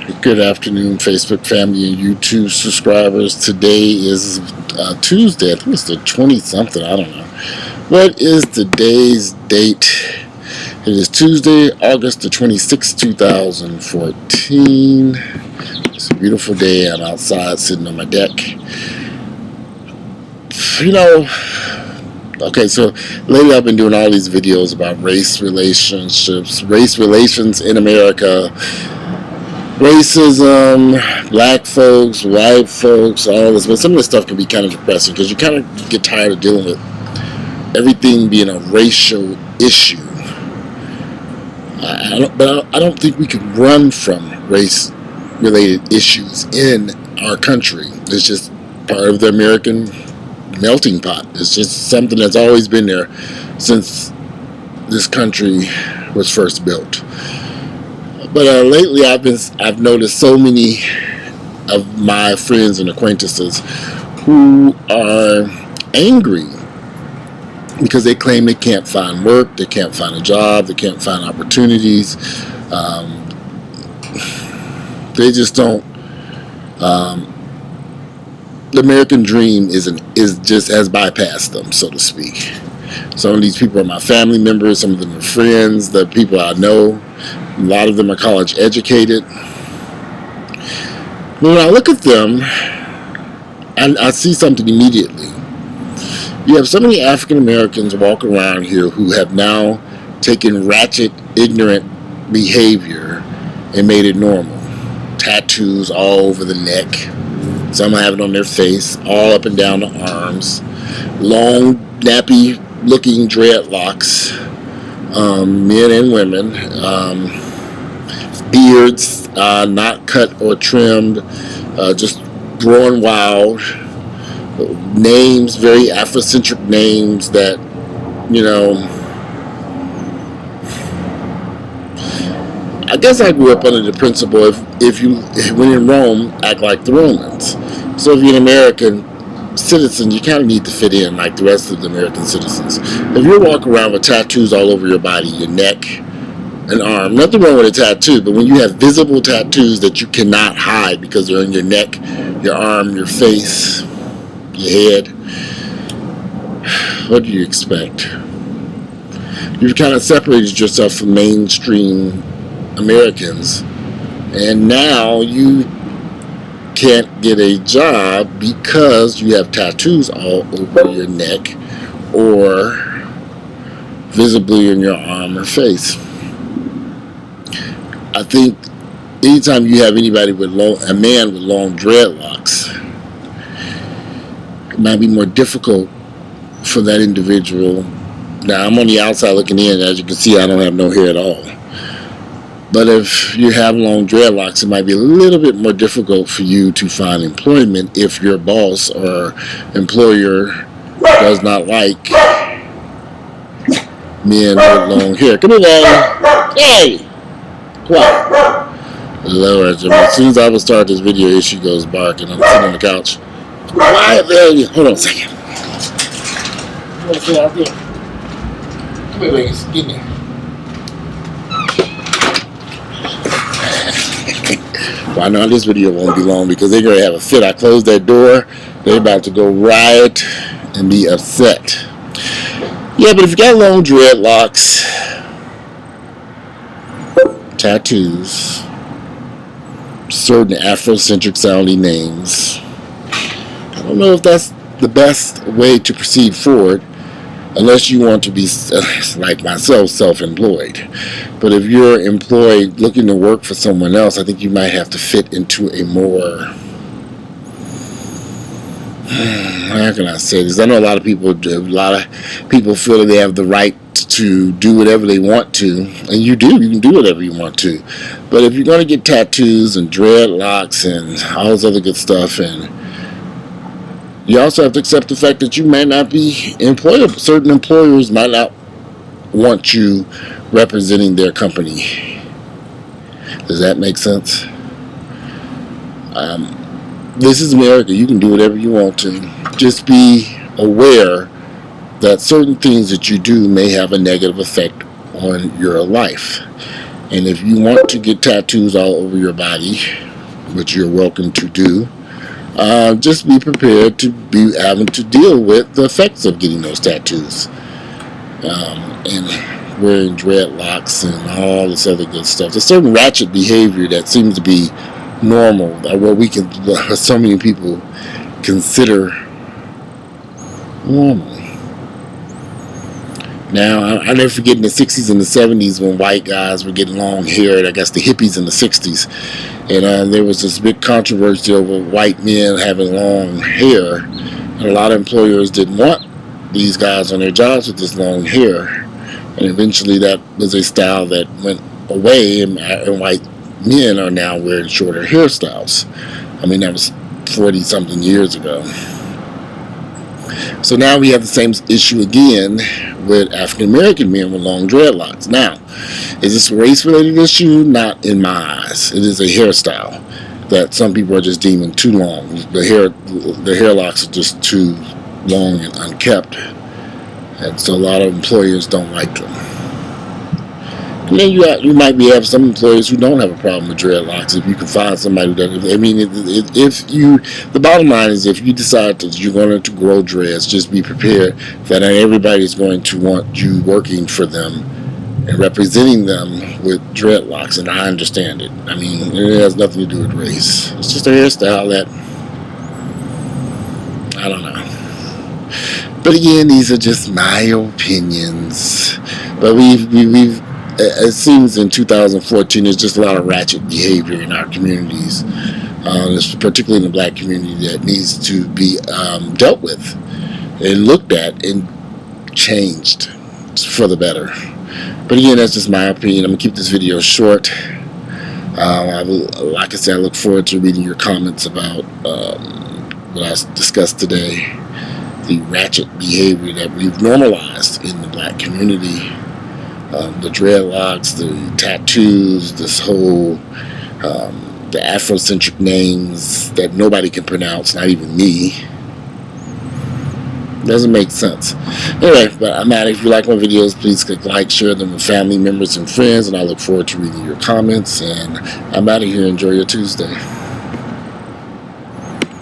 Good afternoon, Facebook family and YouTube subscribers. Today is Tuesday. I think it's the 20-something. I don't know. What is today's date? It is Tuesday, August the 26th, 2014. It's a beautiful day. I'm outside sitting on my deck. Okay, so lately I've been doing all these videos about race relationships, race relations in America, racism, black folks, white folks, all this. But some of this stuff can be kind of depressing because you kind of get tired of dealing with everything being a racial issue. I don't think we can run from race-related issues in our country. It's just part of the American melting pot. It's just something that's always been there since this country was first built. But lately I've noticed so many of my friends and acquaintances who are angry because they claim they can't find work, they can't find a job, they can't find opportunities. They just don't. The American dream is just has bypassed them, so to speak. Some of these people are my family members, some of them are friends, the people I know. A lot of them are college educated. But when I look at them, I see something immediately. You have so many African Americans walking around here who have now taken ratchet, ignorant behavior and made it normal. Tattoos all over the neck. Some have it on their face, all up and down the arms. Long, nappy looking dreadlocks. Men and women. Beards not cut or trimmed. Just growing wild. Names, very Afrocentric names that, I guess I grew up under the principle when in Rome, act like the Romans. So if you're an American citizen, you kind of need to fit in like the rest of the American citizens. If you're walking around with tattoos all over your body, your neck, an arm, nothing wrong with a tattoo, but when you have visible tattoos that you cannot hide because they're on your neck, your arm, your face, your head, what do you expect? You've kind of separated yourself from mainstream Americans, and now you can't get a job because you have tattoos all over your neck or visibly in your arm or face. I think anytime you have anybody a man with long dreadlocks, it might be more difficult for that individual. Now, I'm on the outside looking in. As you can see, I don't have no hair at all. But if you have long dreadlocks, it might be a little bit more difficult for you to find employment if your boss or employer does not like men with long hair. Come here, Daddy. Hey! Quiet. Lord, as soon as I would start this video, here she goes barking. I'm sitting on the couch. Quiet, baby. Hold on a second. Come on, sit out there. Come here, Vegas. Get in there. Well, I know this video won't be long because they're going to have a fit. I closed that door. They're about to go riot and be upset. Yeah, but if you got long dreadlocks, tattoos, certain Afrocentric sounding names, I don't know if that's the best way to proceed forward unless you want to be, like myself, self-employed. But if you're employed looking to work for someone else, I think you might have to fit into a more, how can I say this? I know a lot of people feel that they have the right to do whatever they want to, and you can do whatever you want to. But if you're going to get tattoos and dreadlocks and all this other good stuff, and you also have to accept the fact that you might not be employable. Certain employers might not want you representing their company. Does that make sense? This is America. You can do whatever you want to. Just be aware that certain things that you do may have a negative effect on your life. And if you want to get tattoos all over your body, which you're welcome to do, just be prepared to be having to deal with the effects of getting those tattoos. And wearing dreadlocks and all this other good stuff. There's certain ratchet behavior that seems to be normal, what we can, so many people consider normal. Now, I never forget in the 60s and the 70s when white guys were getting long hair, I guess the hippies in the 60s, and there was this big controversy over white men having long hair, and a lot of employers didn't want these guys on their jobs with this long hair, and eventually that was a style that went away, and white men are now wearing shorter hairstyles. I mean, that was 40-something years ago. So now we have the same issue again with African American men with long dreadlocks. Now, is this a race-related issue? Not in my eyes. It is a hairstyle that some people are just deeming too long. The hair locks are just too long and unkept, and so a lot of employers don't like them. And then you might have some employers who don't have a problem with dreadlocks if you can find somebody who doesn't. I mean, the bottom line is if you decide that you're going to grow dreads, just be prepared that not everybody's going to want you working for them and representing them with dreadlocks, and I understand it. I mean, it has nothing to do with race. It's just a hairstyle that, I don't know. But again, these are just my opinions. But we've it seems in 2014 there's just a lot of ratchet behavior in our communities, particularly in the black community, that needs to be dealt with and looked at and changed for the better. But again, that's just my opinion. I'm going to keep this video short. Like I said, I look forward to reading your comments about what I discussed today, the ratchet behavior that we've normalized in the black community. The dreadlocks, the tattoos, this whole, the Afrocentric names that nobody can pronounce, not even me. Doesn't make sense. Anyway, but I'm out. If you like my videos, please click like, share them with family members and friends, and I look forward to reading your comments. And I'm out of here. Enjoy your Tuesday.